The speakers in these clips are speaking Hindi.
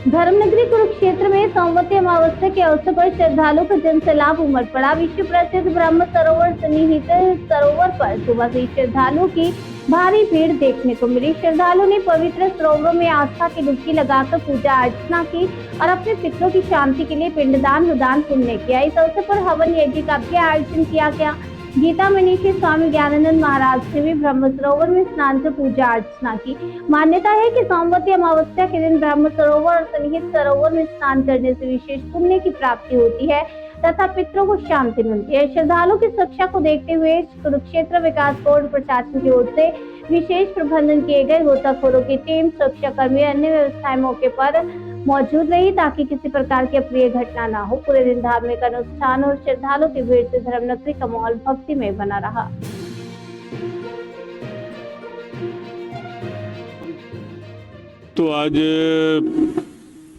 धर्मनगरी कुरुक्षेत्र में सोमवती अमावस्या के अवसर पर श्रद्धालुओं का जनसैलाब उमड़ पड़ा। विश्व प्रसिद्ध ब्रह्म सरोवर सन्निहित सरोवर पर सुबह से श्रद्धालुओं की भारी भीड़ देखने को मिली। श्रद्धालुओं ने पवित्र सरोवर में आस्था की डुबकी लगाकर पूजा अर्चना की और अपने पितरों की शांति के लिए पिंडदान व दान पुण्य किया। इस अवसर पर हवन यज्ञ का भी आयोजन किया गया। गीता मनीषी स्वामी ज्ञानानंद महाराज ने भी ब्रह्म सरोवर में स्नान कर पूजा अर्चना की। मान्यता है कि सोमवती अमावस्या के दिन ब्रह्म सरोवर और सन्निहित सरोवर में स्नान करने से विशेष पुण्य की प्राप्ति होती है तथा पितरों को शांति मिलती है। श्रद्धालुओं की सुरक्षा को देखते हुए कुरुक्षेत्र विकास बोर्ड प्रशासन की ओर से विशेष प्रबंधन किए गए। गोताखोरों की टीम, सुरक्षा कर्मी, अन्य व्यवस्थाएं मौके पर मौजूद रही ताकि किसी प्रकार की अप्रिय घटना न हो। पूरे दिन धार्मिक अनुष्ठान और श्रद्धालुओं की भीड़ से धर्मनगरी का माहौल भक्तिमय बना रहा। तो आज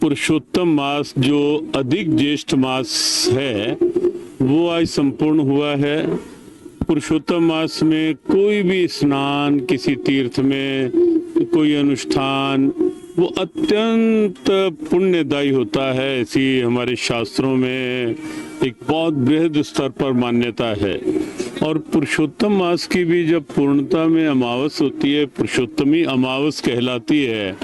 पुरुषोत्तम मास जो अधिक ज्येष्ठ मास है वो आज संपूर्ण हुआ है। पुरुषोत्तम मास में कोई भी स्नान, किसी तीर्थ में कोई अनुष्ठान वो अत्यंत पुण्यदायी होता है। ऐसी हमारे शास्त्रों में एक बहुत बृहद स्तर पर मान्यता है। और पुरुषोत्तम मास की भी जब पूर्णता में अमावस होती है, पुरुषोत्तमी अमावस कहलाती है,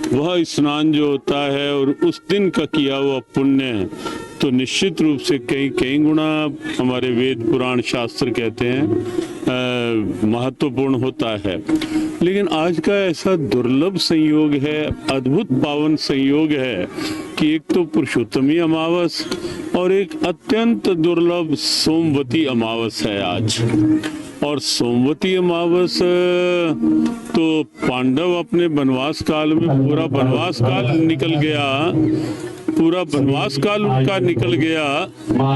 वह स्नान जो होता है और उस दिन का किया हुआ पुण्य तो निश्चित रूप से कई गुना हमारे वेद पुराण शास्त्र कहते हैं महत्वपूर्ण होता है। लेकिन आज का ऐसा दुर्लभ संयोग है, अद्भुत पावन संयोग है कि एक तो पुरुषोत्तमी अमावस और एक अत्यंत दुर्लभ सोमवती अमावस है आज। और सोमवती अमावस तो पांडव अपने वनवास काल में पूरा वनवास काल निकल गया, पूरा वनवास काल उनका निकल गया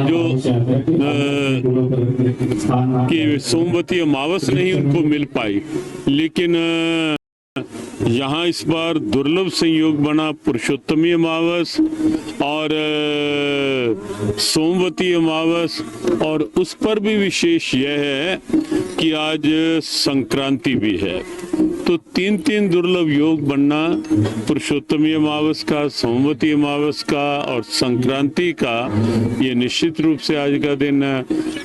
जो कि सोमवती अमावस नहीं उनको मिल पाई। लेकिन यहाँ इस बार दुर्लभ संयोग बना पुरुषोत्तमी अमावस और सोमवती अमावस। और उस पर भी विशेष यह है कि आज संक्रांति भी है। तो तीन दुर्लभ योग बनना, पुरुषोत्तमी अमावस का, सोमवती अमावस का और संक्रांति का, ये निश्चित रूप से आज का दिन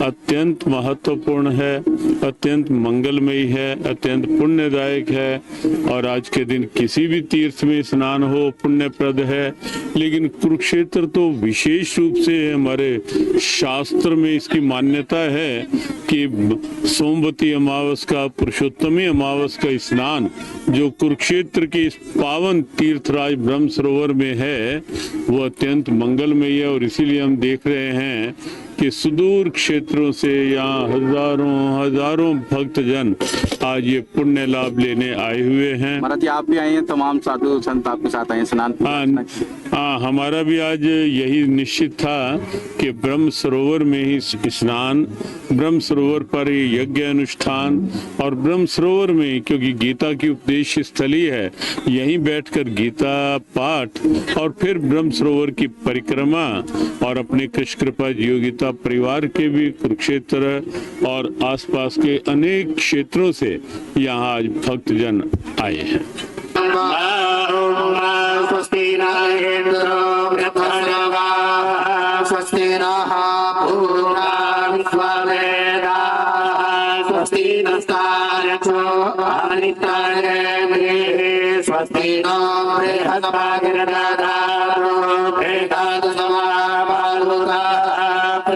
अत्यंत महत्वपूर्ण है, अत्यंत मंगलमयी है, अत्यंत पुण्यदायक है। और आज के दिन किसी भी तीर्थ में स्नान हो पुण्यप्रद है। लेकिन कुरुक्षेत्र तो विशेष रूप से हमारे शास्त्र में इसकी मान्यता है कि सोमवती अमावस का, पुरुषोत्तमी अमावस का स्नान जो कुरुक्षेत्र के इस पावन तीर्थराज ब्रह्म सरोवर में है वो अत्यंत मंगलमय है। और इसीलिए हम देख रहे हैं कि सुदूर क्षेत्रों से यहाँ हजारों भक्तजन आज ये पुण्य लाभ लेने आए हुए हैं। महाराज जी आप भी आए हैं, तमाम साधु संत आपके साथ आए हैं स्नान। हाँ, हमारा भी आज यही निश्चित था कि ब्रह्म सरोवर में ही स्नान, ब्रह्म सरोवर पर ही यज्ञ अनुष्ठान और ब्रह्म सरोवर में, क्योंकि गीता की उपदेश स्थली है, यहीं बैठकर गीता पाठ और फिर ब्रह्म सरोवर की परिक्रमा और अपने कृष्ण कृपा योगिता परिवार के भी कुरुक्षेत्र और आसपास के अनेक क्षेत्रों से यहाँ आज भक्तजन आए हैं।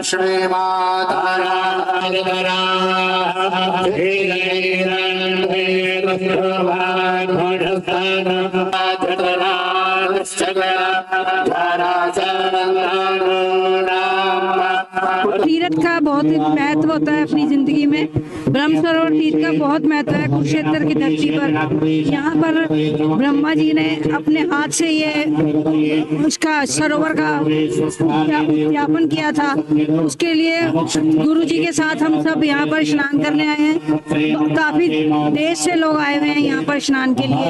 श्री माता तीर्थ का बहुत महत्व होता है अपनी जिंदगी में। ब्रह्म सरोवर तीर्थ का बहुत महत्व है कुरुक्षेत्र की धरती पर। यहाँ पर ब्रह्मा जी ने अपने हाथ से ये उसका सरोवर का स्थापन किया था। उसके लिए गुरु जी के साथ हम सब यहाँ पर स्नान करने आए हैं। काफी देश से लोग आए हुए हैं यहाँ पर स्नान के लिए।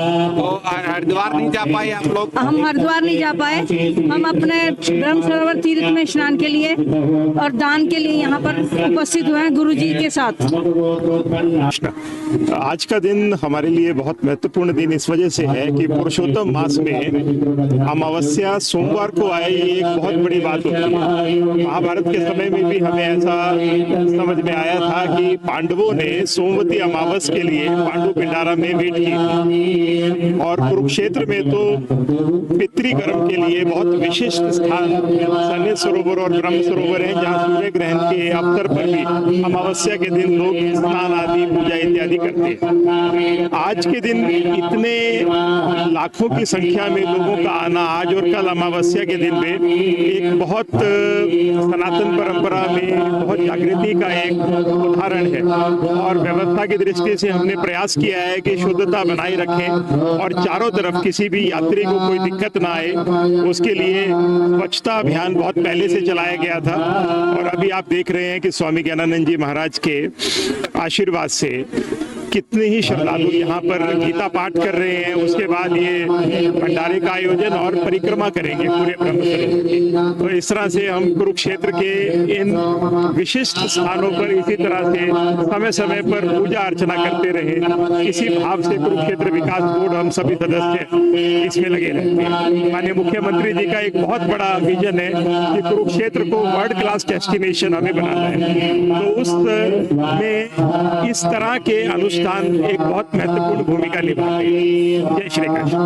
हरिद्वार नहीं जा पाए आप लोग? हम हरिद्वार नहीं जा पाए, हम अपने ब्रह्म सरोवर तीर्थ में स्नान के लिए और दान के लिए यहाँ पर उपस्थित हुए हैं गुरु जी के साथ। आज का दिन हमारे लिए बहुत महत्वपूर्ण दिन इस वजह से है कि पुरुषोत्तम मास में अमावस्या सोमवार को आए, ये एक बहुत बड़ी बात होती है। महाभारत के समय में भी हमें ऐसा समझ में आया था कि पांडवों ने सोमवती अमावस के लिए पांडु पिंडारा में भेंट की थी, और कुरुक्षेत्र में तो पितृकर्म के लिए बहुत विशिष्ट स्थान सन्य सरोवर और ब्रह्म सरोवर है, जहाँ सूर्य ग्रहण के अवसर पर भी अमावस्या के दिन लोग स्नान आदि पूजा इत्यादि करते हैं। आज के दिन इतने लाखों की संख्या में लोगों का आना, आज और कल अमावस्या के दिन में, एक बहुत सनातन परंपरा में बहुत जागृति का एक उदाहरण है। और व्यवस्था की दृष्टि से हमने प्रयास किया है कि शुद्धता बनाए रखें और चारों तरफ किसी भी यात्री को कोई दिक्कत ना आए, उसके लिए स्वच्छता अभियान बहुत पहले से चलाया गया था। और अभी आप देख रहे हैं कि स्वामी ज्ञानानंद जी महाराज के आशीर्वाद से कितने ही श्रद्धालु यहाँ पर गीता पाठ कर रहे हैं। उसके बाद ये भंडारे का आयोजन और परिक्रमा करेंगे पूरे ब्रह्म सरोवर की। तो इस तरह से हम कुरुक्षेत्र के इन विशिष्ट स्थानों पर इसी तरह से समय समय पर पूजा अर्चना करते रहे। इसी भाव से कुरुक्षेत्र विकास बोर्ड, हम सभी सदस्य इसमें लगे रहते हैं। माननीय मुख्यमंत्री जी का एक बहुत बड़ा विजन है कि कुरुक्षेत्र को वर्ल्ड क्लास डेस्टिनेशन हमें बनाना है। तो उस में इस तरह के अनुष्ठान एक बहुत महत्वपूर्ण भूमिका निभाते हैं। जय श्री कृष्ण।